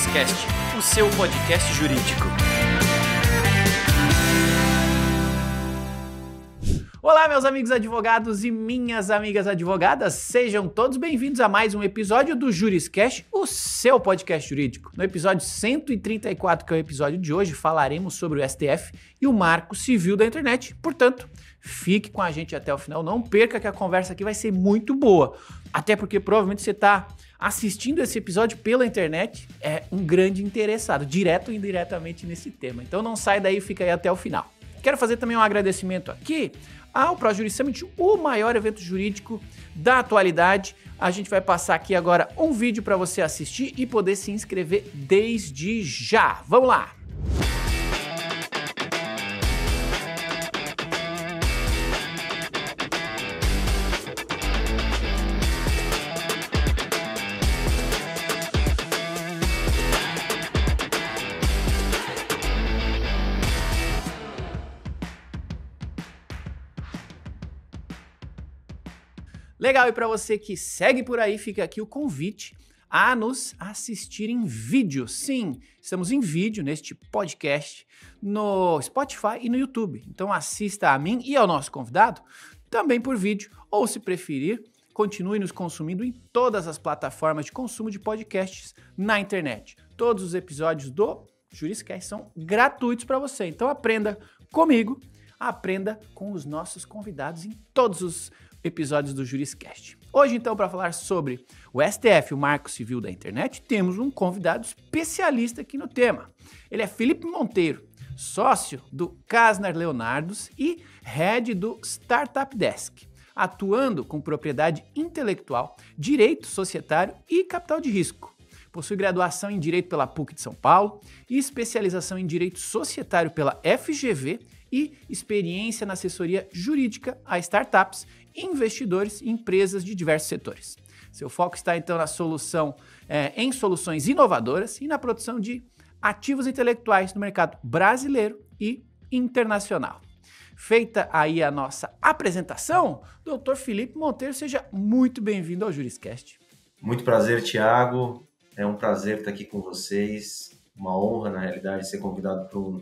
Juriscast, o seu podcast jurídico. Olá, meus amigos advogados e minhas amigas advogadas, sejam todos bem-vindos a mais um episódio do Juriscast, o seu podcast jurídico. No episódio 134, que é o episódio de hoje, falaremos sobre o STF e o Marco Civil da Internet. Portanto, fique com a gente até o final, não perca que a conversa aqui vai ser muito boa. Até porque provavelmente você está assistindo esse episódio pela internet, é um grande interessado, direto ou indiretamente nesse tema. Então não sai daí, fica aí até o final. Quero fazer também um agradecimento aqui ao ProJuris Summit, o maior evento jurídico da atualidade. A gente vai passar aqui agora um vídeo para você assistir e poder se inscrever desde já. Vamos lá! Legal, e para você que segue por aí, fica aqui o convite a nos assistir em vídeo. Sim, estamos em vídeo neste podcast no Spotify e no YouTube. Então assista a mim e ao nosso convidado também por vídeo, ou se preferir, continue nos consumindo em todas as plataformas de consumo de podcasts na internet. Todos os episódios do Juriscast são gratuitos para você. Então aprenda comigo, aprenda com os nossos convidados em todos os episódios do Juriscast. Hoje, então, para falar sobre o STF, o Marco Civil da Internet, temos um convidado especialista aqui no tema. Ele é Felipe Monteiro, sócio do Kasner Leonardos e head do Startup Desk, atuando com propriedade intelectual, direito societário e capital de risco. Possui graduação em Direito pela PUC de São Paulo e especialização em Direito Societário pela FGV e experiência na assessoria jurídica a startups, investidores e empresas de diversos setores. Seu foco está, então, na solução, em soluções inovadoras e na produção de ativos intelectuais no mercado brasileiro e internacional. Feita aí a nossa apresentação, Dr. Felipe Monteiro, seja muito bem-vindo ao Juriscast. Muito prazer, Thiago. É um prazer estar aqui com vocês. Uma honra, na realidade, ser convidado para um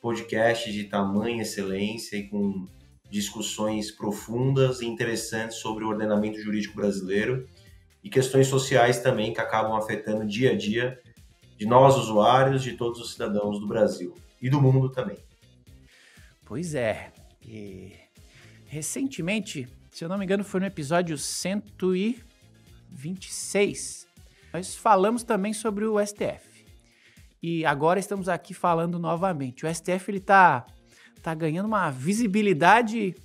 podcast de tamanha excelência e com discussões profundas e interessantes sobre o ordenamento jurídico brasileiro e questões sociais também que acabam afetando dia a dia de nós usuários, de todos os cidadãos do Brasil e do mundo também. Pois é, e recentemente, se eu não me engano, foi no episódio 126, nós falamos também sobre o STF. E agora estamos aqui falando novamente. O STF ele tá ganhando uma visibilidade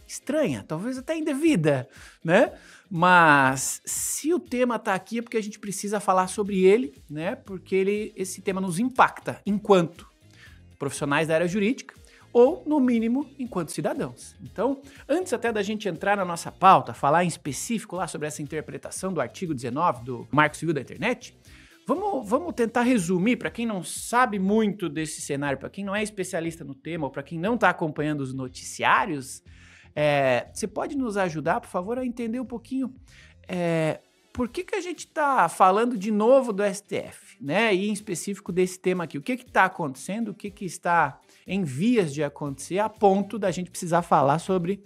estranha, talvez até indevida, né? Mas se o tema tá aqui é porque a gente precisa falar sobre ele, né? Porque esse tema nos impacta enquanto profissionais da área jurídica ou, no mínimo, enquanto cidadãos. Então, antes até da gente entrar na nossa pauta, falar em específico lá sobre essa interpretação do artigo 19 do Marco Civil da Internet, Vamos tentar resumir, para quem não sabe muito desse cenário, para quem não é especialista no tema, ou para quem não está acompanhando os noticiários, você pode nos ajudar, por favor, a entender um pouquinho por que a gente está falando de novo do STF, né? E em específico desse tema aqui. O que está acontecendo, o que está em vias de acontecer, a ponto da gente precisar falar sobre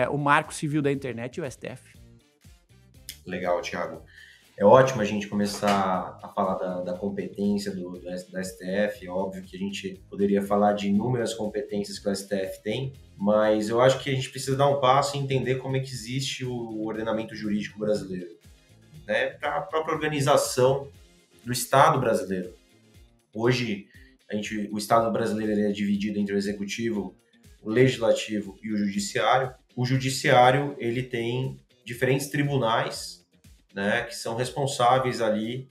o Marco Civil da Internet e o STF. Legal, Thiago. É ótimo a gente começar a falar da competência da STF. É óbvio que a gente poderia falar de inúmeras competências que o STF tem, mas eu acho que a gente precisa dar um passo e entender como é que existe o ordenamento jurídico brasileiro, né? Para a própria organização do Estado brasileiro. Hoje, o Estado brasileiro ele é dividido entre o Executivo, o Legislativo e o Judiciário. O Judiciário ele tem diferentes tribunais, né, que são responsáveis ali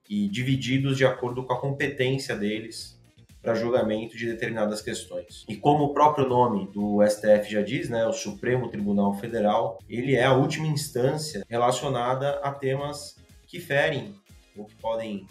e divididos de acordo com a competência deles para julgamento de determinadas questões. E como o próprio nome do STF já diz, né, o Supremo Tribunal Federal, ele é a última instância relacionada a temas que ferem ou que podem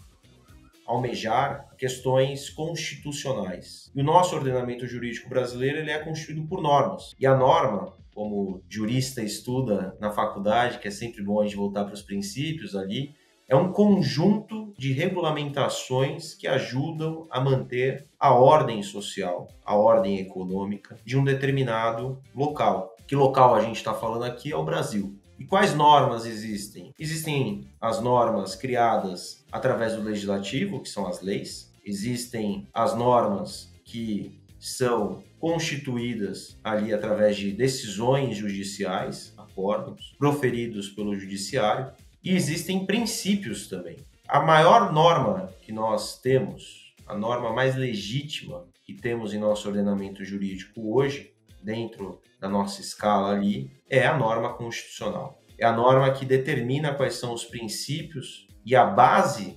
almejar questões constitucionais. E o nosso ordenamento jurídico brasileiro ele é constituído por normas. E a norma, como jurista estuda na faculdade, que é sempre bom a gente voltar para os princípios ali, é um conjunto de regulamentações que ajudam a manter a ordem social, a ordem econômica de um determinado local. Que local a gente está falando aqui é o Brasil. E quais normas existem? Existem as normas criadas através do legislativo, que são as leis. Existem as normas que são constituídas ali através de decisões judiciais, acordos, proferidos pelo judiciário. E existem princípios também. A maior norma que nós temos, a norma mais legítima que temos em nosso ordenamento jurídico hoje, dentro da nossa escala ali, é a norma constitucional. É a norma que determina quais são os princípios e a base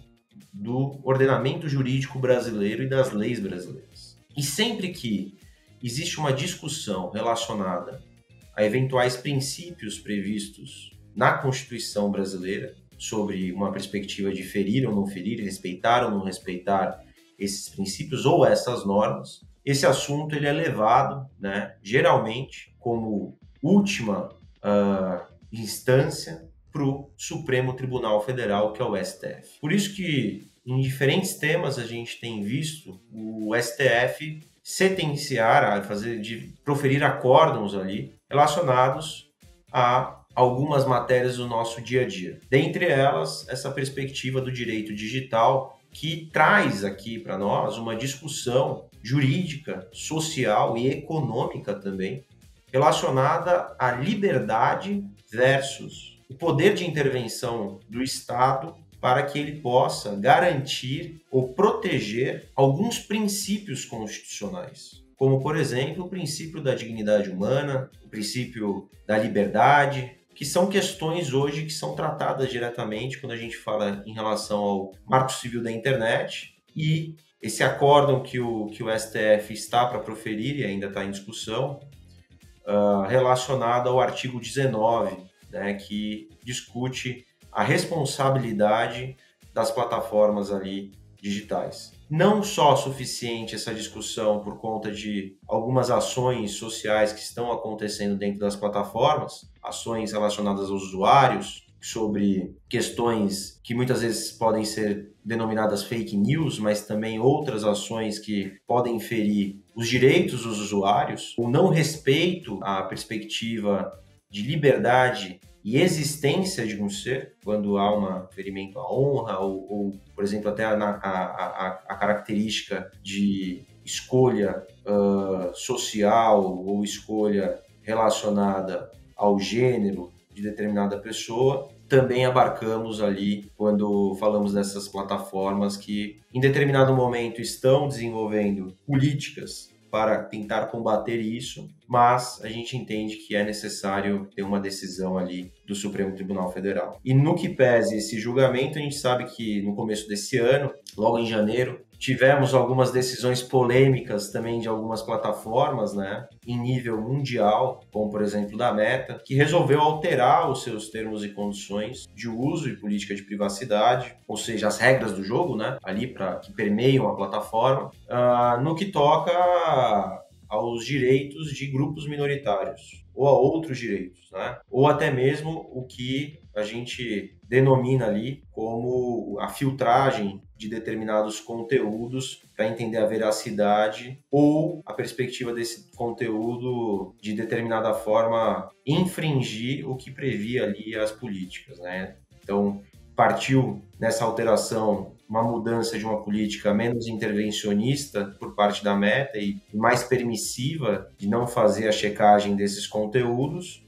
do ordenamento jurídico brasileiro e das leis brasileiras. E sempre que existe uma discussão relacionada a eventuais princípios previstos na Constituição brasileira, sobre uma perspectiva de ferir ou não ferir, respeitar ou não respeitar esses princípios ou essas normas, esse assunto ele é levado, né, geralmente, como última instância para o Supremo Tribunal Federal, que é o STF. Por isso que, em diferentes temas, a gente tem visto o STF sentenciar, proferir acórdãos ali relacionados a algumas matérias do nosso dia a dia. Dentre elas, essa perspectiva do direito digital, que traz aqui para nós uma discussão jurídica, social e econômica também, relacionada à liberdade versus o poder de intervenção do Estado para que ele possa garantir ou proteger alguns princípios constitucionais, como, por exemplo, o princípio da dignidade humana, o princípio da liberdade, que são questões hoje que são tratadas diretamente quando a gente fala em relação ao Marco Civil da Internet e esse acórdão que o STF está para proferir e ainda está em discussão, relacionado ao artigo 19, né, que discute a responsabilidade das plataformas ali digitais. Não só suficiente essa discussão por conta de algumas ações sociais que estão acontecendo dentro das plataformas, ações relacionadas aos usuários, sobre questões que muitas vezes podem ser denominadas fake news, mas também outras ações que podem ferir os direitos dos usuários, o não respeito à perspectiva de liberdade e existência de um ser, quando há um ferimento à honra ou por exemplo, até a característica de escolha social ou escolha relacionada ao gênero de determinada pessoa, também abarcamos ali quando falamos dessas plataformas que, em determinado momento, estão desenvolvendo políticas para tentar combater isso, mas a gente entende que é necessário ter uma decisão ali do Supremo Tribunal Federal. E no que pese esse julgamento, a gente sabe que no começo desse ano, logo em janeiro, tivemos algumas decisões polêmicas também de algumas plataformas, né, em nível mundial, como por exemplo da Meta, que resolveu alterar os seus termos e condições de uso e política de privacidade, ou seja, as regras do jogo, né, ali que permeiam a plataforma, no que toca aos direitos de grupos minoritários ou a outros direitos, né? Ou até mesmo o que a gente denomina ali como a filtragem de determinados conteúdos para entender a veracidade ou a perspectiva desse conteúdo de determinada forma infringir o que previa ali as políticas, né? Então, partiu nessa alteração uma mudança de uma política menos intervencionista por parte da Meta e mais permissiva de não fazer a checagem desses conteúdos,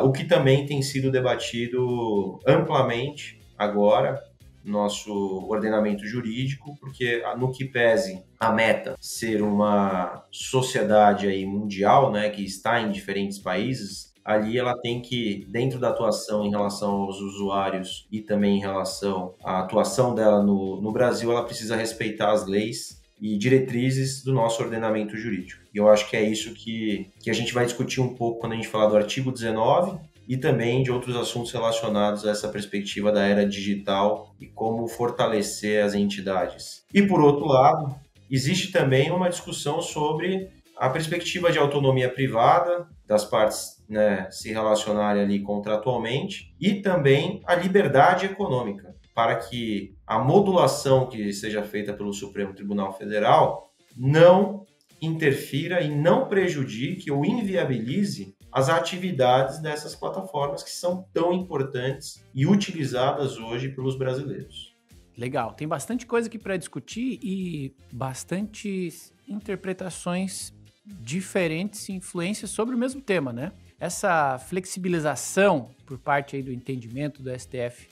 o que também tem sido debatido amplamente agora no nosso ordenamento jurídico, porque no que pese a Meta ser uma sociedade aí mundial, né, que está em diferentes países, ali ela tem que, dentro da atuação em relação aos usuários e também em relação à atuação dela no Brasil, ela precisa respeitar as leis e diretrizes do nosso ordenamento jurídico. E eu acho que é isso que a gente vai discutir um pouco quando a gente falar do artigo 19 e também de outros assuntos relacionados a essa perspectiva da era digital e como fortalecer as entidades. E, por outro lado, existe também uma discussão sobre a perspectiva de autonomia privada das partes, né, se relacionarem ali contratualmente e também a liberdade econômica. para que a modulação que seja feita pelo Supremo Tribunal Federal não interfira e não prejudique ou inviabilize as atividades dessas plataformas que são tão importantes e utilizadas hoje pelos brasileiros. Legal, tem bastante coisa aqui para discutir e bastantes interpretações diferentes e influências sobre o mesmo tema, né? Essa flexibilização por parte aí do entendimento do STF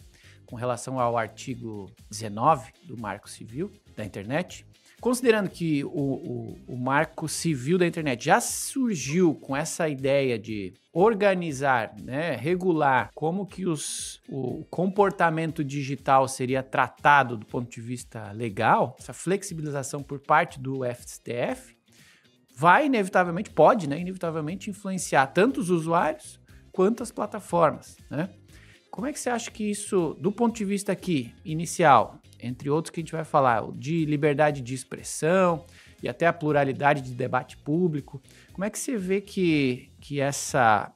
com relação ao artigo 19 do Marco Civil da Internet, considerando que o Marco Civil da Internet já surgiu com essa ideia de organizar, né, regular como que o comportamento digital seria tratado do ponto de vista legal, essa flexibilização por parte do STF vai inevitavelmente, pode, né, inevitavelmente influenciar tanto os usuários quanto as plataformas, né? Como é que você acha que isso, do ponto de vista aqui, inicial, entre outros que a gente vai falar, de liberdade de expressão e até a pluralidade de debate público, como é que você vê que essa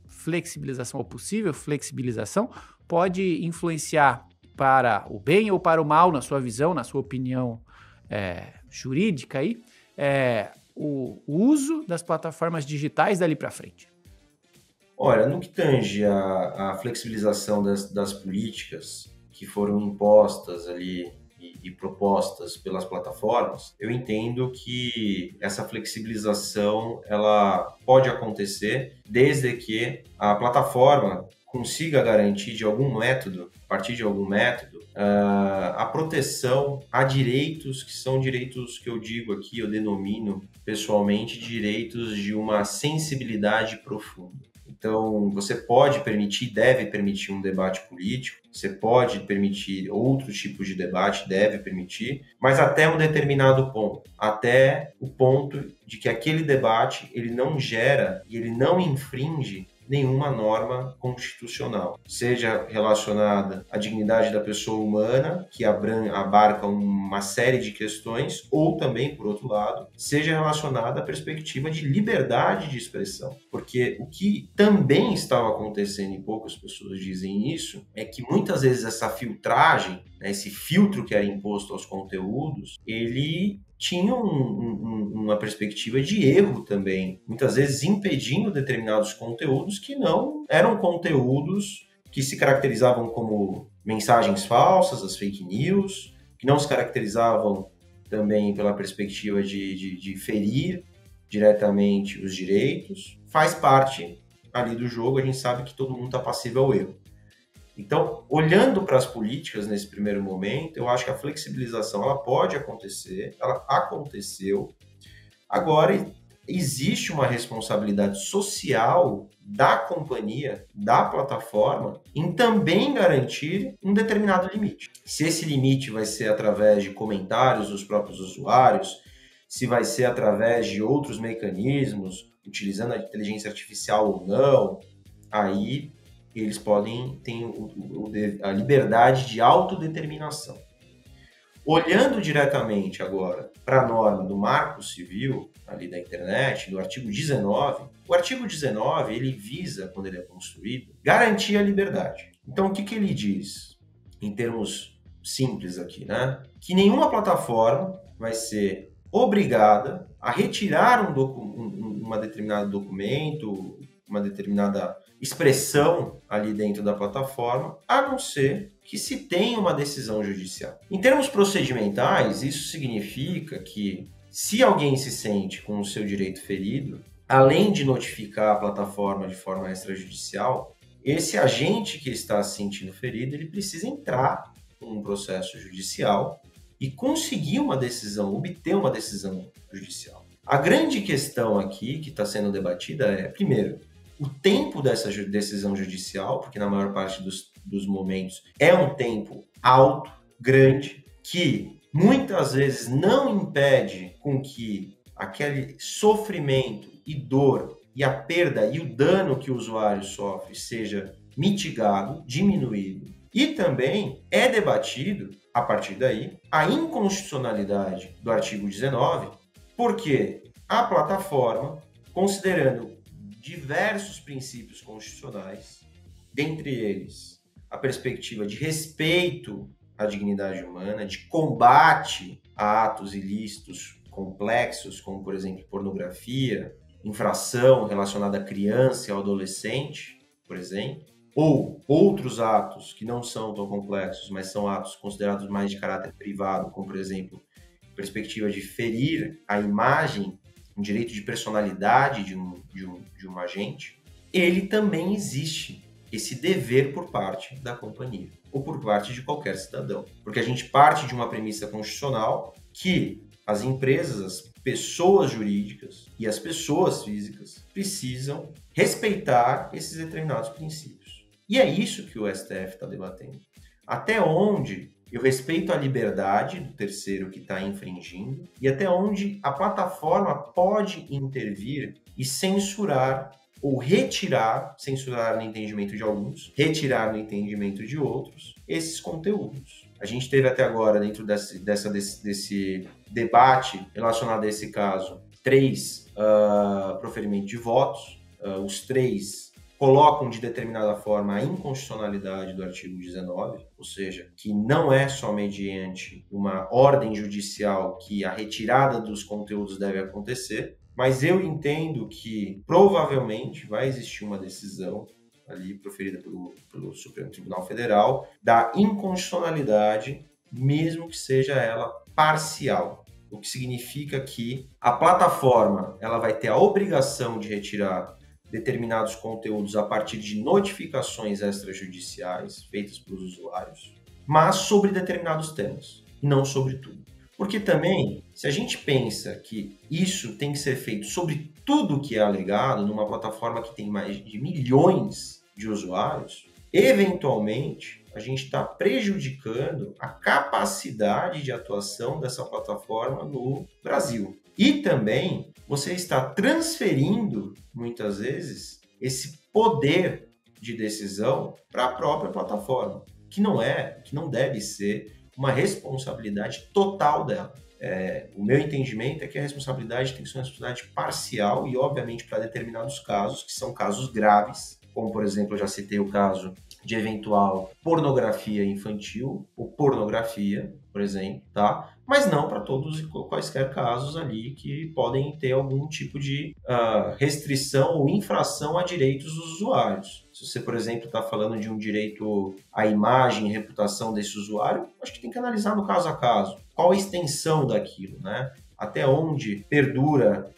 flexibilização, ou possível flexibilização, pode influenciar para o bem ou para o mal, na sua visão, na sua opinião jurídica aí, o uso das plataformas digitais dali para frente? Olha, no que tange a flexibilização das políticas que foram impostas ali e propostas pelas plataformas, eu entendo que essa flexibilização ela pode acontecer desde que a plataforma consiga garantir de algum método, a partir de algum método, a proteção a direitos que são direitos que eu digo aqui, eu denomino pessoalmente direitos de uma sensibilidade profunda. Então, você pode permitir, deve permitir um debate político, você pode permitir outros tipos de debate, deve permitir, mas até um determinado ponto. Até o ponto de que aquele debate ele não gera e ele não infringe nenhuma norma constitucional, seja relacionada à dignidade da pessoa humana, que abarca uma série de questões, ou também, por outro lado, seja relacionada à perspectiva de liberdade de expressão. Porque o que também estava acontecendo, e poucas pessoas dizem isso, é que muitas vezes essa filtragem, né, esse filtro que era imposto aos conteúdos, ele tinha uma perspectiva de erro também, muitas vezes impedindo determinados conteúdos que não eram conteúdos que se caracterizavam como mensagens falsas, as fake news, que não se caracterizavam também pela perspectiva de ferir diretamente os direitos. Faz parte ali do jogo, a gente sabe que todo mundo está passível ao erro. Então, olhando para as políticas nesse primeiro momento, eu acho que a flexibilização ela pode acontecer, ela aconteceu. Agora, existe uma responsabilidade social da companhia, da plataforma, em também garantir um determinado limite. Se esse limite vai ser através de comentários dos próprios usuários, se vai ser através de outros mecanismos, utilizando a inteligência artificial ou não, aí eles podem ter a liberdade de autodeterminação. Olhando diretamente agora para a norma do Marco Civil, ali da internet, do artigo 19, o artigo 19, ele visa, quando ele é construído, garantir a liberdade. Então, o que ele diz, em termos simples aqui, né? Que nenhuma plataforma vai ser obrigada a retirar uma determinado documento, uma determinada expressão ali dentro da plataforma, a não ser que se tenha uma decisão judicial. Em termos procedimentais, isso significa que se alguém se sente com o seu direito ferido, além de notificar a plataforma de forma extrajudicial, esse agente que está se sentindo ferido, ele precisa entrar num processo judicial e conseguir uma decisão, obter uma decisão judicial. A grande questão aqui que está sendo debatida é, primeiro, o tempo dessa decisão judicial, porque na maior parte dos momentos é um tempo alto, grande, que muitas vezes não impede com que aquele sofrimento e dor e a perda e o dano que o usuário sofre seja mitigado, diminuído. E também é debatido, a partir daí, a inconstitucionalidade do artigo 19, porque a plataforma, considerando diversos princípios constitucionais, dentre eles a perspectiva de respeito à dignidade humana, de combate a atos ilícitos complexos, como, por exemplo, pornografia, infração relacionada à criança e ao adolescente, por exemplo, ou outros atos que não são tão complexos, mas são atos considerados mais de caráter privado, como, por exemplo, perspectiva de ferir a imagem, um direito de personalidade de um agente, ele também existe, esse dever por parte da companhia, ou por parte de qualquer cidadão. Porque a gente parte de uma premissa constitucional que as empresas, as pessoas jurídicas e as pessoas físicas precisam respeitar esses determinados princípios. E é isso que o STF está debatendo. Até onde eu respeito a liberdade do terceiro que está infringindo e até onde a plataforma pode intervir e censurar ou retirar, censurar no entendimento de alguns, retirar no entendimento de outros, esses conteúdos. A gente teve até agora, dentro desse debate relacionado a esse caso, 3 proferimentos de votos. Os 3 colocam de determinada forma a inconstitucionalidade do artigo 19, ou seja, que não é só mediante uma ordem judicial que a retirada dos conteúdos deve acontecer, mas eu entendo que provavelmente vai existir uma decisão ali proferida pelo Supremo Tribunal Federal da inconstitucionalidade, mesmo que seja ela parcial. O que significa que a plataforma ela vai ter a obrigação de retirar determinados conteúdos a partir de notificações extrajudiciais feitas pelos usuários, mas sobre determinados temas, e não sobre tudo. Porque também, se a gente pensa que isso tem que ser feito sobre tudo que é alegado numa plataforma que tem mais de milhões de usuários, eventualmente a gente está prejudicando a capacidade de atuação dessa plataforma no Brasil. E também você está transferindo, muitas vezes, esse poder de decisão para a própria plataforma, que não deve ser uma responsabilidade total dela. O meu entendimento é que a responsabilidade tem que ser uma responsabilidade parcial e, obviamente, para determinados casos, que são casos graves, como, por exemplo, eu já citei o caso de eventual pornografia infantil ou pornografia, por exemplo, tá? Mas não para todos e quaisquer casos ali que podem ter algum tipo de restrição ou infração a direitos dos usuários. Se você, por exemplo, está falando de um direito à imagem e reputação desse usuário, acho que tem que analisar no caso a caso. Qual a extensão daquilo, né? Até onde perdura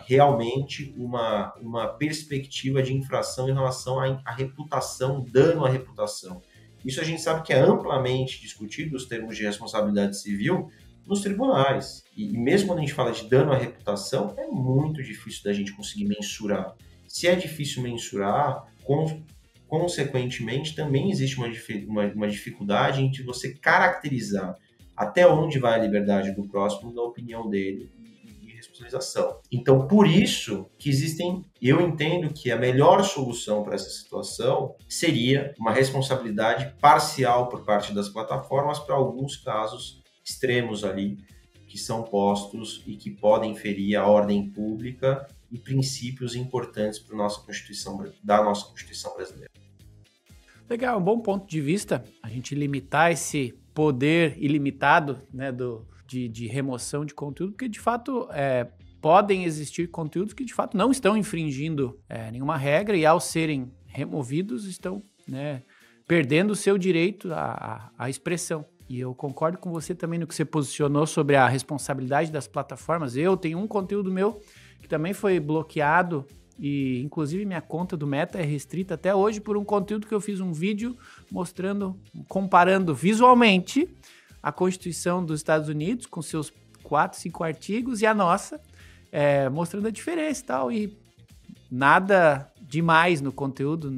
realmente uma perspectiva de infração em relação à reputação, dano à reputação. Isso a gente sabe que é amplamente discutido nos termos de responsabilidade civil nos tribunais. E mesmo quando a gente fala de dano à reputação, é muito difícil da gente conseguir mensurar. Se é difícil mensurar, consequentemente, também existe uma dificuldade em você caracterizar até onde vai a liberdade do próximo da opinião dele e responsabilização. Então, por isso que eu entendo que a melhor solução para essa situação seria uma responsabilidade parcial por parte das plataformas para alguns casos extremos ali que são postos e que podem ferir a ordem pública e princípios importantes para da nossa Constituição brasileira. Legal, um bom ponto de vista, a gente limitar esse poder ilimitado, né, de remoção de conteúdo, porque de fato podem existir conteúdos que de fato não estão infringindo nenhuma regra e ao serem removidos estão, né, perdendo o seu direito à expressão. E eu concordo com você também no que você posicionou sobre a responsabilidade das plataformas. Eu tenho um conteúdo meu que também foi bloqueado e, inclusive, minha conta do Meta é restrita até hoje por um conteúdo que eu fiz um vídeo comparando visualmente a Constituição dos Estados Unidos com seus 4, 5 artigos e a nossa, mostrando a diferença e tal. E nada demais no conteúdo,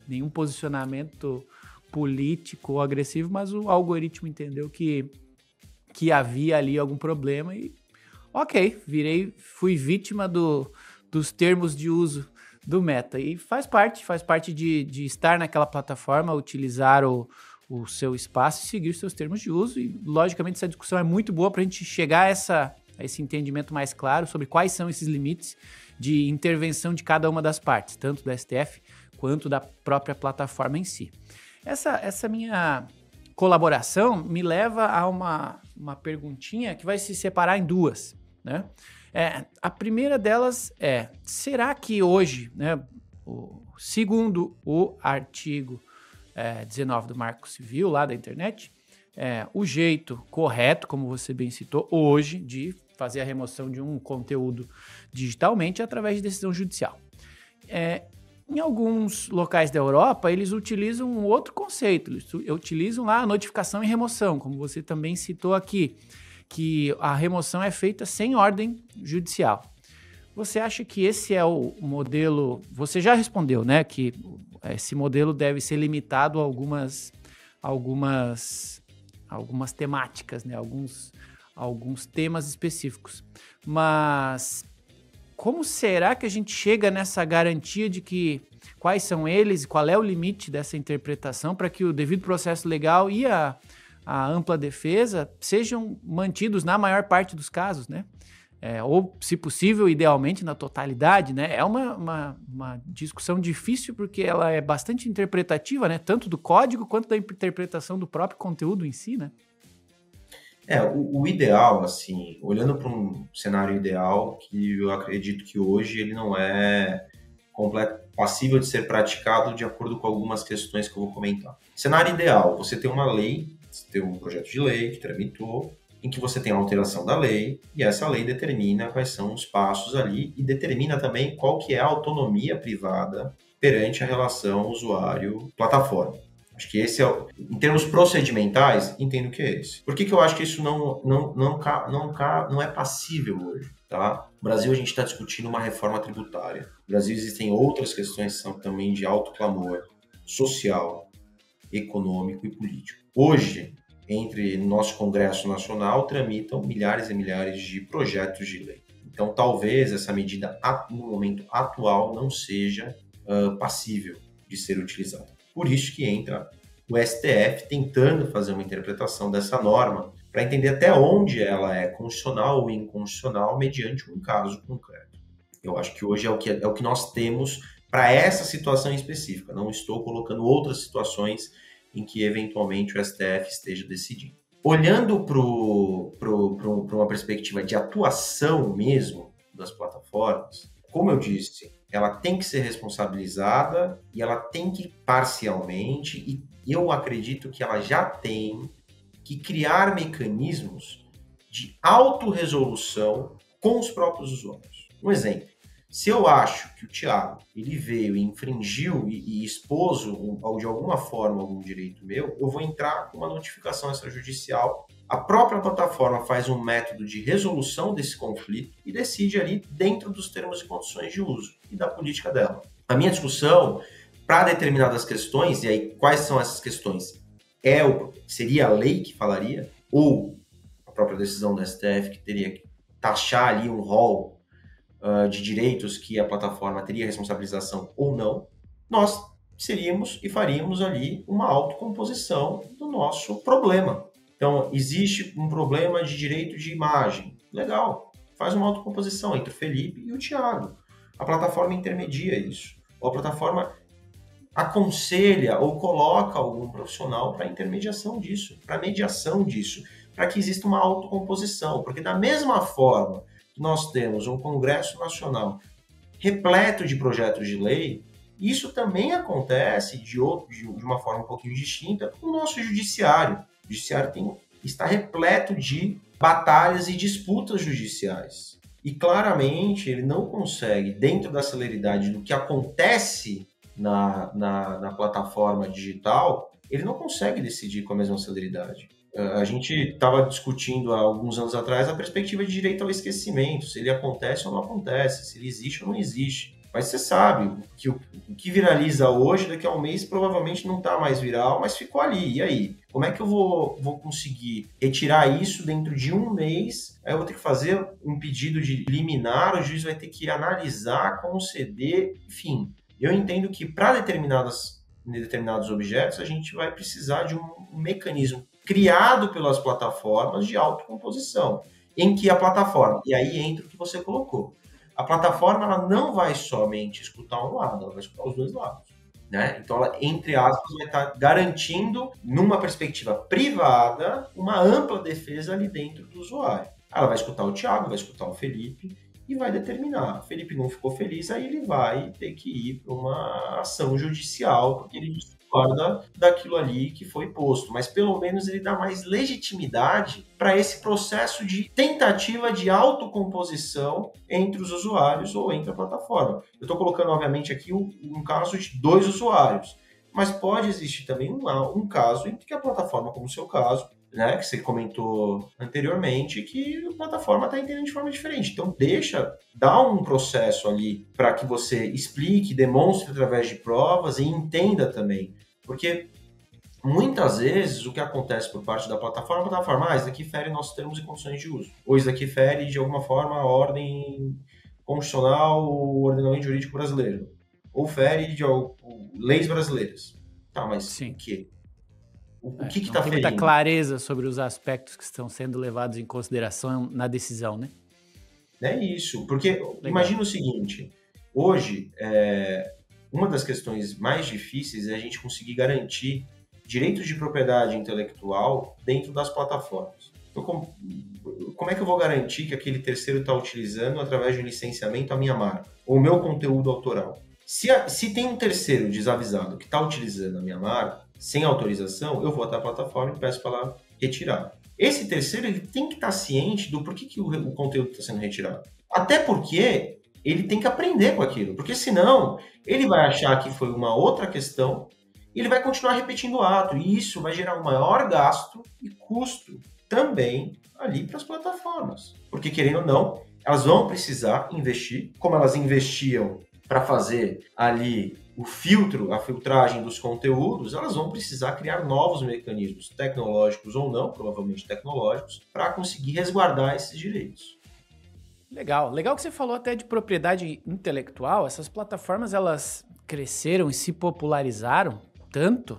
nenhum posicionamento político ou agressivo, mas o algoritmo entendeu que havia ali algum problema e ok, fui vítima dos termos de uso do Meta. E faz parte de estar naquela plataforma, utilizar o seu espaço e seguir os seus termos de uso. E, logicamente, essa discussão é muito boa para a gente chegar a esse entendimento mais claro sobre quais são esses limites de intervenção de cada uma das partes, tanto do STF quanto da própria plataforma em si. Essa minha colaboração me leva a uma perguntinha que vai se separar em duas, né? A primeira delas é, será que hoje, né, segundo o artigo 19 do Marco Civil lá da internet, o jeito correto, como você bem citou, hoje, de fazer a remoção de um conteúdo digitalmente é através de decisão judicial. Em alguns locais da Europa, eles utilizam um outro conceito, eles utilizam lá a notificação e remoção, como você também citou aqui, que a remoção é feita sem ordem judicial. Você acha que esse é o modelo... Você já respondeu, né? Que esse modelo deve ser limitado a algumas temáticas, né? Alguns temas específicos. Mas como será que a gente chega nessa garantia de que quais são eles e qual é o limite dessa interpretação para que o devido processo legal e a ampla defesa sejam mantidos na maior parte dos casos, né? Ou, se possível, idealmente, na totalidade, né? É uma discussão difícil porque ela é bastante interpretativa, né? Tanto do código quanto da interpretação do próprio conteúdo em si, né? O ideal, assim, olhando para um cenário ideal, que eu acredito que hoje ele não é passível de ser praticado de acordo com algumas questões que eu vou comentar. Cenário ideal, você tem uma lei, você tem um projeto de lei que tramitou, em que você tem a alteração da lei, e essa lei determina quais são os passos ali, e determina também qual que é a autonomia privada perante a relação usuário-plataforma. Acho que esse em termos procedimentais, entendo que é esse. Por que eu acho que isso não é passível hoje? Tá? No Brasil, a gente está discutindo uma reforma tributária. No Brasil, existem outras questões que são também de alto clamor social, econômico e político. Hoje, entre nosso Congresso Nacional, tramitam milhares e milhares de projetos de lei. Então, talvez essa medida, no momento atual, não seja passível de ser utilizada. Por isso que entra o STF tentando fazer uma interpretação dessa norma para entender até onde ela é constitucional ou inconstitucional mediante um caso concreto. Eu acho que hoje é o que nós temos para essa situação específica. Não estou colocando outras situações em que eventualmente o STF esteja decidindo. Olhando para uma perspectiva de atuação mesmo das plataformas, como eu disse, ela tem que ser responsabilizada e ela tem que parcialmente, e eu acredito que ela já tem que criar mecanismos de autorresolução com os próprios usuários. Um exemplo, se eu acho que o Thiago ele veio e infringiu e expôs de alguma forma algum direito meu, eu vou entrar com uma notificação extrajudicial. A própria plataforma faz um método de resolução desse conflito e decide ali dentro dos termos e condições de uso e da política dela. A minha discussão, para determinadas questões, e aí quais são essas questões? Seria a lei que falaria? Ou a própria decisão do STF que teria que taxar ali um rol de direitos que a plataforma teria responsabilização ou não? Nós seríamos e faríamos ali uma autocomposição do nosso problema. Então, existe um problema de direito de imagem. Legal, faz uma autocomposição entre o Felipe e o Thiago. A plataforma intermedia isso. Ou a plataforma aconselha ou coloca algum profissional para intermediação disso, para mediação disso, para que exista uma autocomposição. Porque da mesma forma que nós temos um Congresso Nacional repleto de projetos de lei, isso também acontece de uma forma um pouquinho distinta com o nosso judiciário. O judiciário está repleto de batalhas e disputas judiciais. E claramente ele não consegue, dentro da celeridade do que acontece na plataforma digital, ele não consegue decidir com a mesma celeridade. A gente estava discutindo há alguns anos atrás a perspectiva de direito ao esquecimento, se ele acontece ou não acontece, se ele existe ou não existe. Mas você sabe que o que viraliza hoje, daqui a um mês, provavelmente não está mais viral, mas ficou ali. E aí? Como é que eu vou conseguir retirar isso dentro de um mês? Aí eu vou ter que fazer um pedido de liminar, o juiz vai ter que analisar, conceder, enfim. Eu entendo que para determinados objetos, a gente vai precisar de um mecanismo criado pelas plataformas de autocomposição, em que a plataforma, e aí entra o que você colocou, a plataforma ela não vai somente escutar um lado, ela vai escutar os dois lados. né? Então, ela, entre aspas, vai estar garantindo, numa perspectiva privada, uma ampla defesa ali dentro do usuário. Ela vai escutar o Thiago, vai escutar o Felipe e vai determinar. O Felipe não ficou feliz, aí ele vai ter que ir para uma ação judicial, porque ele discorda daquilo ali que foi posto. Mas pelo menos ele dá mais legitimidade para esse processo de tentativa de autocomposição entre os usuários ou entre a plataforma. Eu estou colocando, obviamente, aqui um caso de 2 usuários, mas pode existir também um caso em que a plataforma, como o seu caso, né, que você comentou anteriormente, que a plataforma está entendendo de forma diferente. Então, dá um processo ali para que você explique, demonstre através de provas e entenda também. Porque muitas vezes o que acontece por parte da plataforma, isso daqui fere nossos termos e condições de uso. Ou isso daqui fere, de alguma forma, a ordem constitucional, o ordenamento jurídico brasileiro. Ou fere de leis brasileiras. Tá, mas Sim. O quê? O que está tem ferindo? muita clareza sobre os aspectos que estão sendo levados em consideração na decisão, né? É isso, porque Legal. Imagina o seguinte, hoje, uma das questões mais difíceis é a gente conseguir garantir direitos de propriedade intelectual dentro das plataformas. Então, como é que eu vou garantir que aquele terceiro está utilizando, através de um licenciamento, a minha marca, ou o meu conteúdo autoral? Se tem um terceiro desavisado que está utilizando a minha marca, sem autorização, eu vou até a plataforma e peço para ela retirar. Esse terceiro, ele tem que estar ciente do porquê que o conteúdo está sendo retirado. Até porque ele tem que aprender com aquilo, porque senão ele vai achar que foi uma outra questão e ele vai continuar repetindo o ato, e isso vai gerar um maior gasto e custo também ali para as plataformas. Porque, querendo ou não, elas vão precisar investir, como elas investiam para fazer ali o filtro, a filtragem dos conteúdos, elas vão precisar criar novos mecanismos, tecnológicos ou não, provavelmente tecnológicos, para conseguir resguardar esses direitos. Legal que você falou até de propriedade intelectual. Essas plataformas, elas cresceram e se popularizaram tanto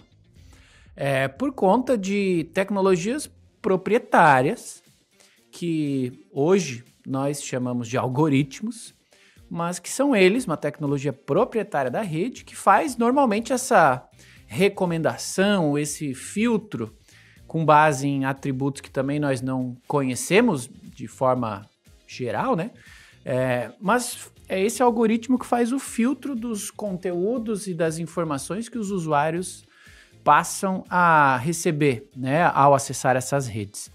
por conta de tecnologias proprietárias que hoje nós chamamos de algoritmos, mas que são eles, uma tecnologia proprietária da rede, que faz normalmente essa recomendação, esse filtro, com base em atributos que também nós não conhecemos de forma geral, né? Mas é esse algoritmo que faz o filtro dos conteúdos e das informações que os usuários passam a receber, né, ao acessar essas redes.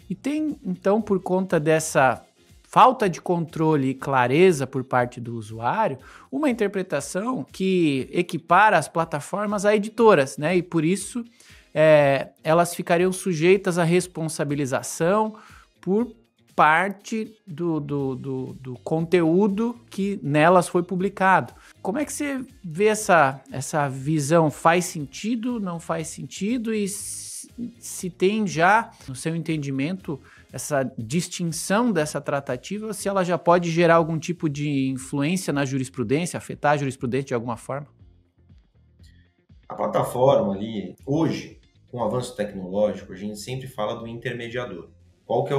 E tem, então, por conta dessa falta de controle e clareza por parte do usuário, uma interpretação que equipara as plataformas a editoras, né? E por isso elas ficariam sujeitas à responsabilização por parte do conteúdo que nelas foi publicado. Como é que você vê essa visão? Faz sentido, não faz sentido? E se tem já, no seu entendimento, essa distinção dessa tratativa, se ela já pode gerar algum tipo de influência na jurisprudência, afetar a jurisprudência de alguma forma? A plataforma ali, hoje, com o avanço tecnológico, a gente sempre fala do intermediador. Qual que é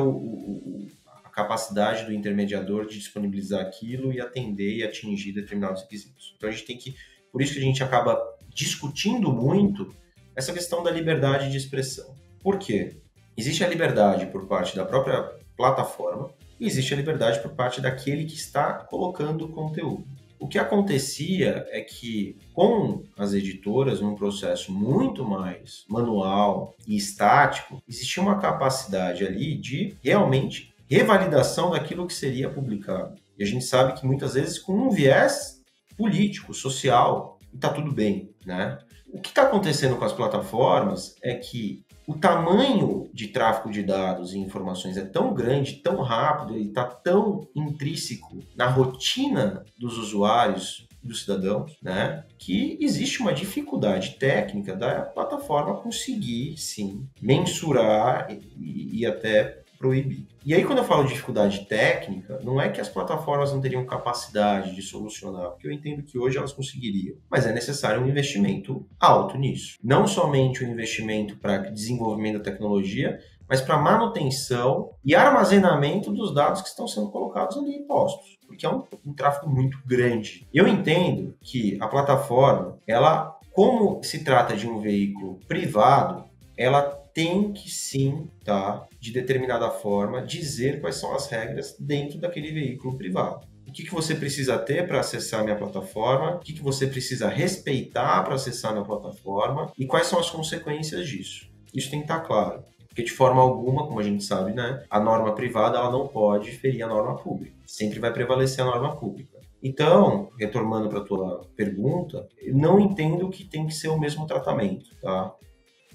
a capacidade do intermediador de disponibilizar aquilo e atender e atingir determinados requisitos. Então a gente tem que, por isso que a gente acaba discutindo muito essa questão da liberdade de expressão. Por quê? Existe a liberdade por parte da própria plataforma e existe a liberdade por parte daquele que está colocando o conteúdo. O que acontecia é que, com as editoras, num processo muito mais manual e estático, existia uma capacidade ali de realmente revalidação daquilo que seria publicado. E a gente sabe que muitas vezes com um viés político, social, e está tudo bem, né? O que está acontecendo com as plataformas é que o tamanho de tráfego de dados e informações é tão grande, tão rápido, ele está tão intrínseco na rotina dos usuários, dos cidadãos, né, que existe uma dificuldade técnica da plataforma conseguir, sim, mensurar e até proibir. E aí, quando eu falo de dificuldade técnica, não é que as plataformas não teriam capacidade de solucionar, porque eu entendo que hoje elas conseguiriam, mas é necessário um investimento alto nisso. Não somente um investimento para desenvolvimento da tecnologia, mas para manutenção e armazenamento dos dados que estão sendo colocados ali e postos, porque é um tráfego muito grande. Eu entendo que a plataforma, ela Como se trata de um veículo privado, ela tem que sim, tá, de determinada forma, dizer quais são as regras dentro daquele veículo privado. O que você precisa ter para acessar a minha plataforma, o que você precisa respeitar para acessar a minha plataforma e quais são as consequências disso. Isso tem que estar claro. Porque de forma alguma, como a gente sabe, né, a norma privada ela não pode ferir a norma pública. Sempre vai prevalecer a norma pública. Então, retornando para a tua pergunta, eu não entendo que tem que ser o mesmo tratamento, tá?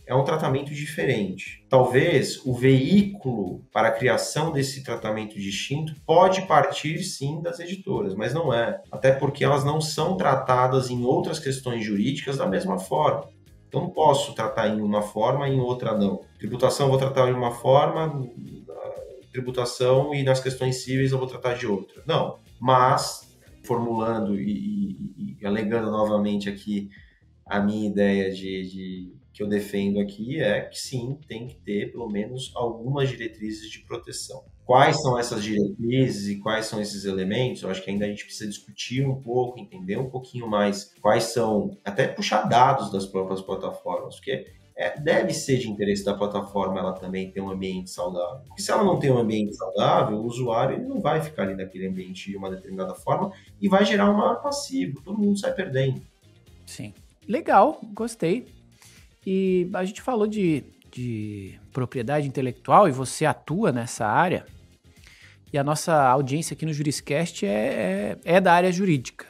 É um tratamento diferente. Talvez o veículo para a criação desse tratamento distinto pode partir sim das editoras, mas não é. Até porque elas não são tratadas em outras questões jurídicas da mesma forma. Então não posso tratar em uma forma e em outra não. Tributação eu vou tratar de uma forma, tributação e nas questões cíveis eu vou tratar de outra. Não, mas formulando e alegando novamente aqui a minha ideia que eu defendo aqui é que sim, tem que ter pelo menos algumas diretrizes de proteção. Quais são essas diretrizes e quais são esses elementos? Eu acho que ainda a gente precisa discutir um pouco, entender um pouquinho mais quais são, até puxar dados das próprias plataformas, porque deve ser de interesse da plataforma ela também ter um ambiente saudável. Porque se ela não tem um ambiente saudável, o usuário ele não vai ficar ali naquele ambiente de uma determinada forma e vai gerar um maior passivo, todo mundo sai perdendo. Sim. Legal, gostei. E a gente falou de propriedade intelectual e você atua nessa área. E a nossa audiência aqui no Juriscast é da área jurídica.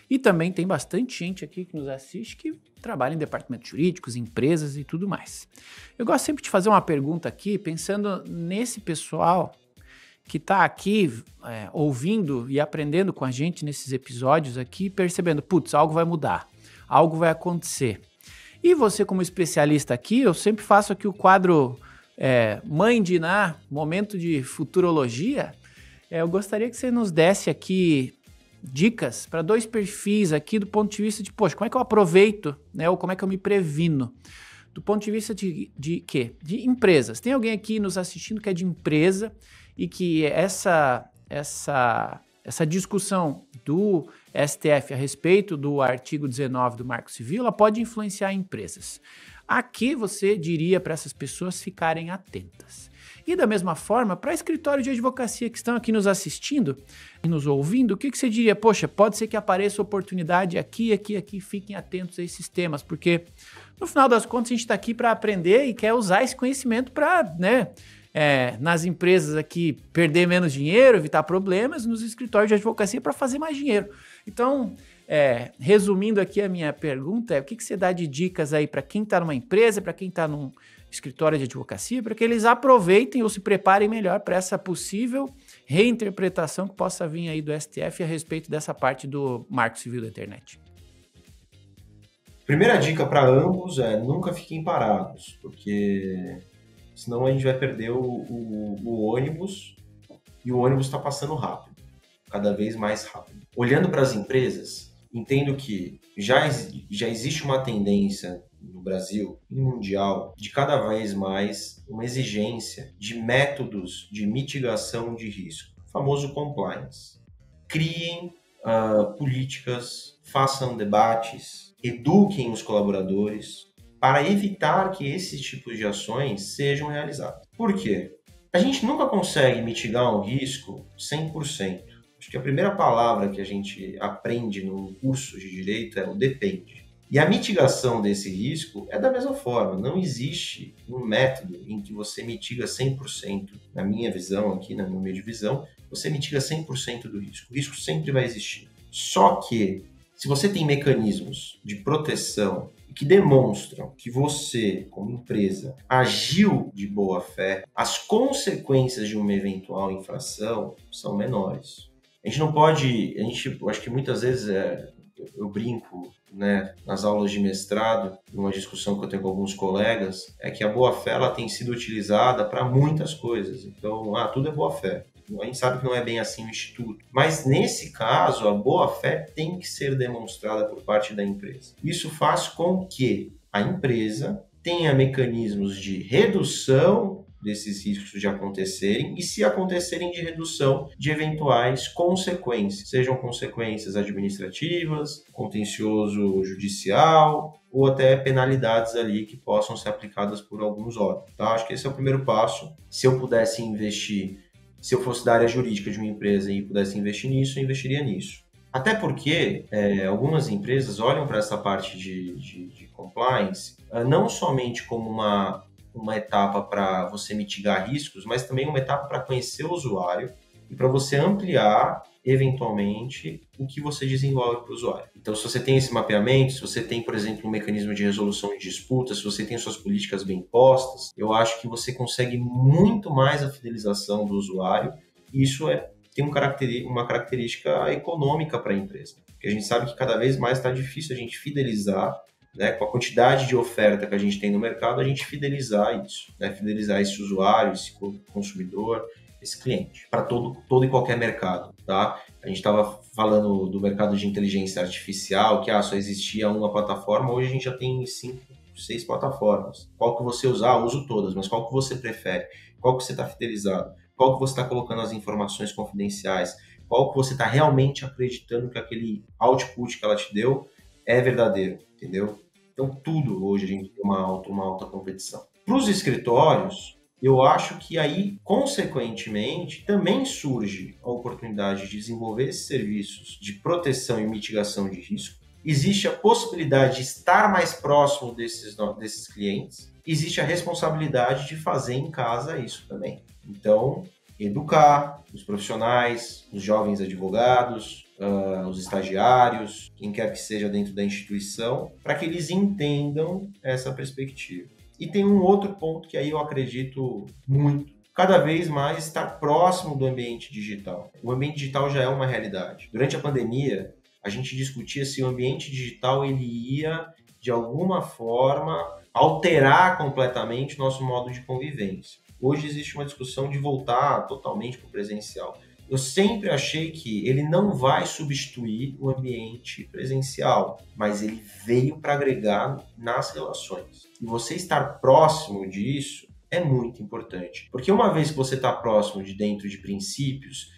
E também tem bastante gente aqui que nos assiste que trabalha em departamentos jurídicos, empresas e tudo mais. Eu gosto sempre de fazer uma pergunta aqui, pensando nesse pessoal que está aqui ouvindo e aprendendo com a gente nesses episódios aqui, percebendo, putz, algo vai mudar, algo vai acontecer. E você, como especialista aqui, eu sempre faço aqui o quadro Mãe de Iná, momento de futurologia. Eu gostaria que você nos desse aqui dicas para 2 perfis aqui do ponto de vista de, poxa, como é que eu aproveito, né? Ou como é que eu me previno? Do ponto de vista de quê? De empresas. Tem alguém aqui nos assistindo que é de empresa e que essa discussão do STF a respeito do artigo 19 do Marco Civil, ela pode influenciar empresas. Aqui você diria para essas pessoas ficarem atentas. E da mesma forma, para escritórios de advocacia que estão aqui nos assistindo e nos ouvindo, o que você diria? Poxa, pode ser que apareça oportunidade aqui, fiquem atentos a esses temas, porque no final das contas a gente está aqui para aprender e quer usar esse conhecimento para, né, nas empresas aqui perder menos dinheiro, evitar problemas, nos escritórios de advocacia para fazer mais dinheiro. Então, resumindo aqui a minha pergunta, o que você dá de dicas aí para quem está numa empresa, para quem está num escritório de advocacia, para que eles aproveitem ou se preparem melhor para essa possível reinterpretação que possa vir aí do STF a respeito dessa parte do Marco Civil da internet? Primeira dica para ambos nunca fiquem parados, porque senão a gente vai perder o ônibus e o ônibus está passando rápido, cada vez mais rápido. Olhando para as empresas, entendo que já existe uma tendência no Brasil e mundial de cada vez mais uma exigência de métodos de mitigação de risco, o famoso compliance. Criem políticas, façam debates, eduquem os colaboradores para evitar que esses tipos de ações sejam realizados. Por quê? A gente nunca consegue mitigar um risco 100%. Acho que a primeira palavra que a gente aprende no curso de direito é o depende. E a mitigação desse risco é da mesma forma. Não existe um método em que você mitiga 100%. Na minha visão aqui, na minha visão, você mitiga 100% do risco. O risco sempre vai existir. Só que, se você tem mecanismos de proteção que demonstram que você, como empresa, agiu de boa fé, as consequências de uma eventual infração são menores. A gente não pode... eu acho que muitas vezes eu brinco, né, nas aulas de mestrado, numa discussão que eu tenho com alguns colegas, é que a boa-fé ela tem sido utilizada para muitas coisas. Então, tudo é boa-fé. A gente sabe que não é bem assim o instituto. Mas, nesse caso, a boa-fé tem que ser demonstrada por parte da empresa. Isso faz com que a empresa tenha mecanismos de redução desses riscos de acontecerem e, se acontecerem, de redução de eventuais consequências, sejam consequências administrativas, contencioso judicial ou até penalidades ali que possam ser aplicadas por alguns órgãos. Tá? Acho que esse é o primeiro passo. Se eu pudesse investir, se eu fosse da área jurídica de uma empresa e pudesse investir nisso, eu investiria nisso. Até porque algumas empresas olham para essa parte de compliance não somente como uma etapa para você mitigar riscos, mas também uma etapa para conhecer o usuário e para você ampliar, eventualmente, o que você desenvolve para o usuário. Então, se você tem esse mapeamento, se você tem, por exemplo, um mecanismo de resolução de disputas, se você tem suas políticas bem postas, eu acho que você consegue muito mais a fidelização do usuário e isso tem uma característica econômica para a empresa. Porque a gente sabe que cada vez mais está difícil a gente fidelizar, né, com a quantidade de oferta que a gente tem no mercado, a gente fidelizar isso, né, fidelizar esse usuário, esse consumidor, esse cliente, para todo e qualquer mercado. Tá? A gente estava falando do mercado de inteligência artificial, que só existia uma plataforma, hoje a gente já tem 5, 6 plataformas. Qual que você usar? Eu uso todas, mas qual que você prefere? Qual que você está fidelizado? Qual que você está colocando as informações confidenciais? Qual que você está realmente acreditando que aquele output que ela te deu é verdadeiro, entendeu? Então, tudo hoje a gente tem uma alta competição. Para os escritórios, eu acho que aí, consequentemente, também surge a oportunidade de desenvolver esses serviços de proteção e mitigação de risco. Existe a possibilidade de estar mais próximo desses clientes. Existe a responsabilidade de fazer em casa isso também. Então, educar os profissionais, os jovens advogados, os estagiários, quem quer que seja dentro da instituição, para que eles entendam essa perspectiva. E tem um outro ponto que aí eu acredito muito, cada vez mais estar próximo do ambiente digital. O ambiente digital já é uma realidade. Durante a pandemia, a gente discutia se o ambiente digital ele ia, de alguma forma, alterar completamente o nosso modo de convivência. Hoje existe uma discussão de voltar totalmente para o presencial. Eu sempre achei que ele não vai substituir o ambiente presencial, mas ele veio para agregar nas relações. E você estar próximo disso é muito importante. Porque uma vez que você está próximo de dentro de princípios,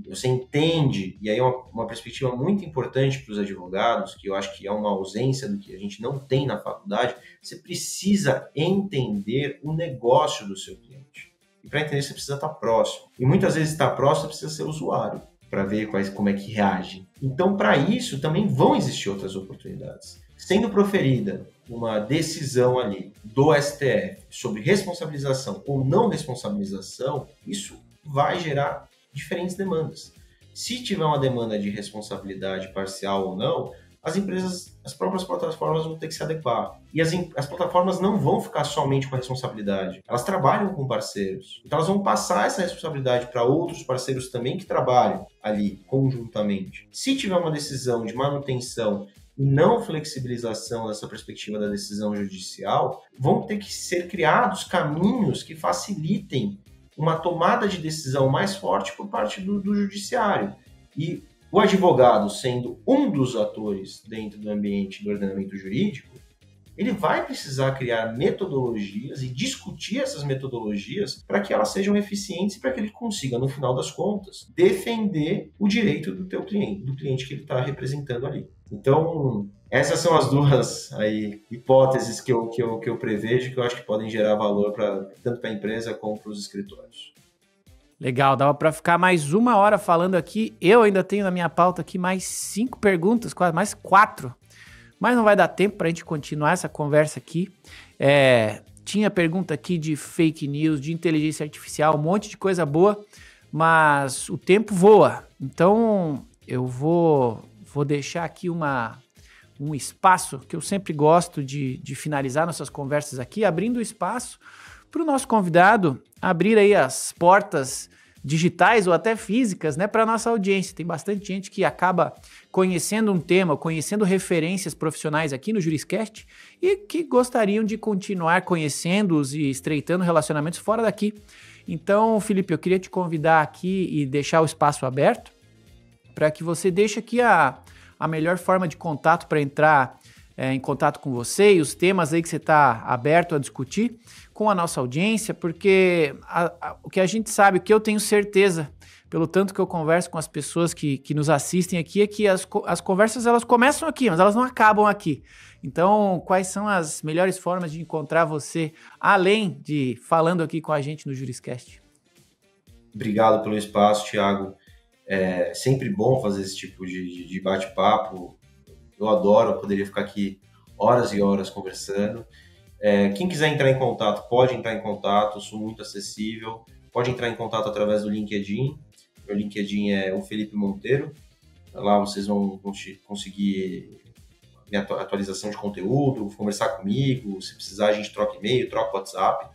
você entende, e aí é uma perspectiva muito importante para os advogados, que eu acho que é uma ausência do que a gente não tem na faculdade, você precisa entender o negócio do seu cliente. E para entender, você precisa estar próximo. E muitas vezes estar próximo, você precisa ser usuário, para ver como é que reage. Então, para isso, também vão existir outras oportunidades. Sendo proferida uma decisão ali do STF sobre responsabilização ou não responsabilização, isso vai gerar diferentes demandas. Se tiver uma demanda de responsabilidade parcial ou não, as próprias plataformas vão ter que se adequar. E as plataformas não vão ficar somente com a responsabilidade. Elas trabalham com parceiros. Então elas vão passar essa responsabilidade para outros parceiros também que trabalham ali conjuntamente. Se tiver uma decisão de manutenção e não flexibilização dessa perspectiva da decisão judicial, vão ter que ser criados caminhos que facilitem uma tomada de decisão mais forte por parte do judiciário. E o advogado, sendo um dos atores dentro do ambiente do ordenamento jurídico, ele vai precisar criar metodologias e discutir essas metodologias para que elas sejam eficientes e para que ele consiga, no final das contas, defender o direito do cliente que ele está representando ali. Então, essas são as duas hipóteses que eu prevejo, que eu acho que podem gerar valor tanto para a empresa como para os escritórios. Legal, dava para ficar mais 1 hora falando aqui. Eu ainda tenho na minha pauta aqui mais 5 perguntas, quase mais 4. Mas não vai dar tempo para a gente continuar essa conversa aqui. Tinha pergunta aqui de fake news, de inteligência artificial, um monte de coisa boa, mas o tempo voa. Então, eu vou deixar aqui um espaço que eu sempre gosto de finalizar nossas conversas aqui, abrindo o espaço para o nosso convidado abrir aí as portas digitais ou até físicas, né, para a nossa audiência. Tem bastante gente que acaba conhecendo um tema, conhecendo referências profissionais aqui no Juriscast e que gostariam de continuar conhecendo-os e estreitando relacionamentos fora daqui. Então, Felipe, eu queria te convidar aqui e deixar o espaço aberto para que você deixe aqui a melhor forma de contato para entrar em contato com você e os temas aí que você está aberto a discutir com a nossa audiência, porque o que a gente sabe, o que eu tenho certeza, pelo tanto que eu converso com as pessoas que nos assistem aqui, é que as conversas elas começam aqui, mas elas não acabam aqui. Então, quais são as melhores formas de encontrar você, além de falando aqui com a gente no Juriscast? Obrigado pelo espaço, Thiago. É sempre bom fazer esse tipo de bate-papo. Eu adoro, eu poderia ficar aqui horas e horas conversando. Quem quiser entrar em contato, pode entrar em contato, eu sou muito acessível. Pode entrar em contato através do LinkedIn. Meu LinkedIn é o Felipe Monteiro. Lá vocês vão conseguir minha atualização de conteúdo, conversar comigo. Se precisar, a gente troca e-mail, troca WhatsApp.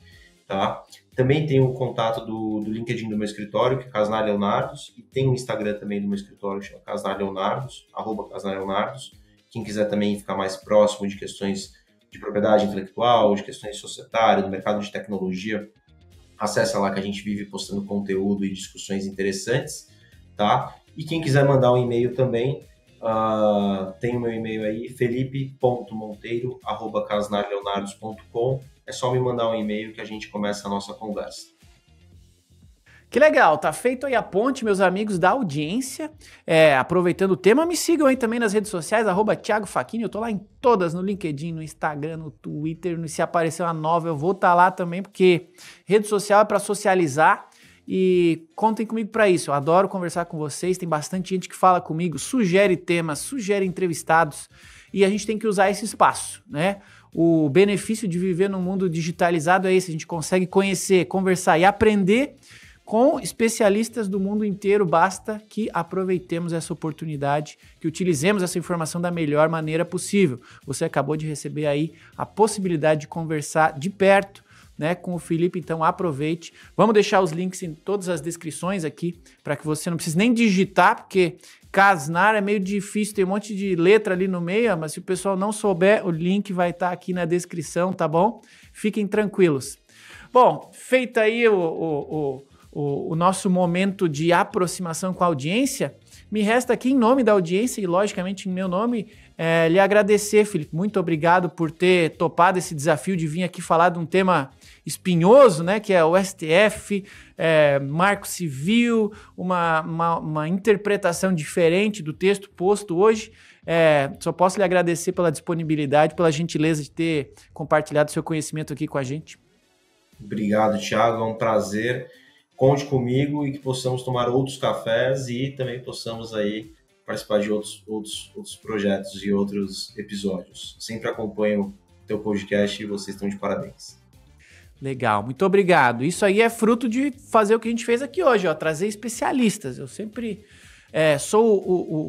Tá? Também tem o contato do LinkedIn do meu escritório, que é Casnar Leonardos. E tem o Instagram também do meu escritório, que chama Casnar Leonardos, @CasnarLeonardos. Quem quiser também ficar mais próximo de questões de propriedade intelectual, de questões societárias, do mercado de tecnologia, acessa lá que a gente vive postando conteúdo e discussões interessantes, tá? E quem quiser mandar um e-mail também, tem o meu e-mail aí, felipe.monteiro@casnarleonardos.com. É só me mandar um e-mail que a gente começa a nossa conversa. Que legal, tá feito aí a ponte, meus amigos da audiência. Aproveitando o tema, me sigam aí também nas redes sociais, @Thiago Facchini, eu tô lá em todas, no LinkedIn, no Instagram, no Twitter, se aparecer uma nova eu vou estar lá também, porque rede social é para socializar e contem comigo para isso, eu adoro conversar com vocês, tem bastante gente que fala comigo, sugere temas, sugere entrevistados e a gente tem que usar esse espaço, né? O benefício de viver num mundo digitalizado é esse, a gente consegue conhecer, conversar e aprender com especialistas do mundo inteiro, basta que aproveitemos essa oportunidade, que utilizemos essa informação da melhor maneira possível. Você acabou de receber aí a possibilidade de conversar de perto, né, com o Felipe, então aproveite. Vamos deixar os links em todas as descrições aqui, para que você não precise nem digitar, porque Casnar é meio difícil, tem um monte de letra ali no meio, mas se o pessoal não souber, o link vai estar aqui na descrição, tá bom? Fiquem tranquilos. Bom, feito aí o nosso momento de aproximação com a audiência, me resta aqui em nome da audiência e logicamente em meu nome, lhe agradecer, Felipe, muito obrigado por ter topado esse desafio de vir aqui falar de um tema espinhoso, né, que é o STF, Marco Civil, uma interpretação diferente do texto posto hoje. Só posso lhe agradecer pela disponibilidade, pela gentileza de ter compartilhado seu conhecimento aqui com a gente. Obrigado, Thiago, é um prazer. Conte comigo e que possamos tomar outros cafés e também possamos aí participar de outros projetos e outros episódios. Sempre acompanho o teu podcast e vocês estão de parabéns. Legal, muito obrigado. Isso aí é fruto de fazer o que a gente fez aqui hoje, ó, trazer especialistas. Eu sempre sou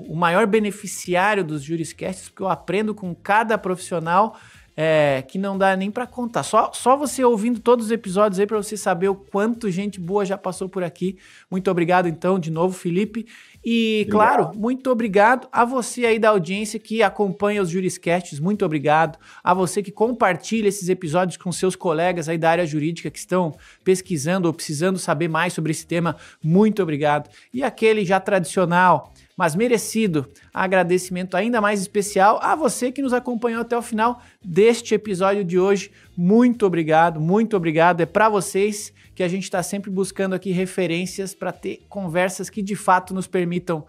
o maior beneficiário dos Juriscasts, porque eu aprendo com cada profissional que não dá nem para contar. Só você ouvindo todos os episódios aí para você saber o quanto gente boa já passou por aqui. Muito obrigado, então, de novo, Felipe. E, obrigado. Claro, muito obrigado a você aí da audiência que acompanha os Juriscasts. Muito obrigado. A você que compartilha esses episódios com seus colegas aí da área jurídica que estão pesquisando ou precisando saber mais sobre esse tema. Muito obrigado. E aquele já tradicional, mas merecido agradecimento ainda mais especial a você que nos acompanhou até o final deste episódio de hoje. Muito obrigado, muito obrigado. É para vocês que a gente está sempre buscando aqui referências para ter conversas que de fato nos permitam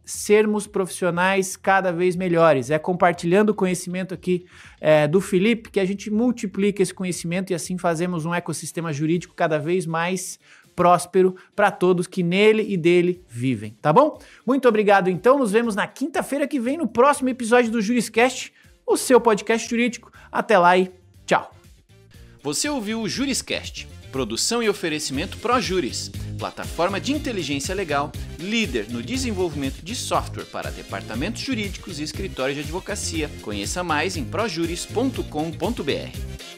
sermos profissionais cada vez melhores. É compartilhando o conhecimento aqui do Felipe que a gente multiplica esse conhecimento e assim fazemos um ecossistema jurídico cada vez mais próspero para todos que nele e dele vivem, tá bom? Muito obrigado, então. Nos vemos na quinta-feira que vem no próximo episódio do Juriscast, o seu podcast jurídico. Até lá e tchau. Você ouviu o Juriscast, produção e oferecimento ProJuris, plataforma de inteligência legal, líder no desenvolvimento de software para departamentos jurídicos e escritórios de advocacia. Conheça mais em projuris.com.br.